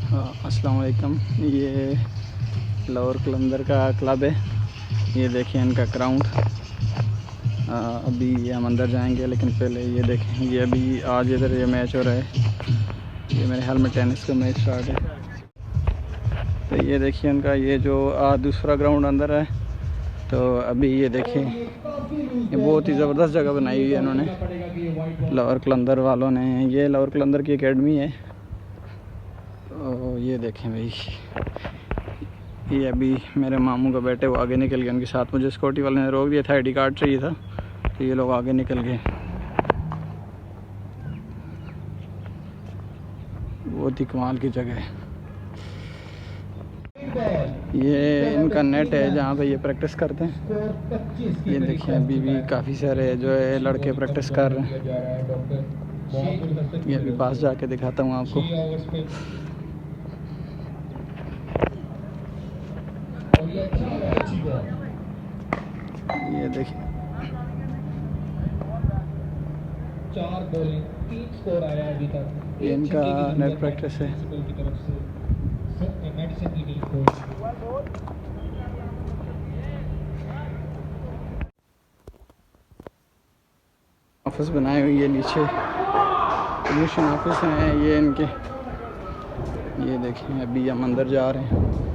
अस्सलाम वालेकुम। ये लोअर कलंदर का क्लब है। ये देखिए इनका ग्राउंड। अभी ये हम अंदर जाएंगे, लेकिन पहले ये देखें, ये अभी आज इधर ये मैच हो रहा है। ये मेरे ख्याल में टेनिस का मैच स्टार्ट है। तो ये देखिए इनका ये जो दूसरा ग्राउंड अंदर है। तो अभी ये देखिए, ये बहुत ही ज़बरदस्त जगह बनाई हुई है इन्होंने, लोअर कलंदर वालों ने। ये लोअर कलंदर की एकेडमी है। तो ये देखें भाई, ये अभी मेरे मामू का बेटे वो आगे निकल गए उनके साथ। मुझे सिक्योरिटी वाले ने रोक दिया था, आईडी कार्ड चाहिए था, तो ये लोग आगे निकल गए। बहुत ही कमाल की जगह है। ये इनका नेट है जहाँ पे ये प्रैक्टिस करते हैं। ये देखिए अभी भी काफ़ी सारे जो है लड़के प्रैक्टिस कर रहे हैं। ये अभी पास जाके दिखाता हूँ आपको। ये देखिए 4 बॉलिंग 3 स्कोर आया अभी तक। ये इनका नेट प्रैक्टिस है। की तरफ से मेडिसिन की टीम को ऑफिस बनाए हुई है नीचे, कमीशन ऑफिस हैं ये इनके। ये देखें अभी हम अंदर जा रहे हैं।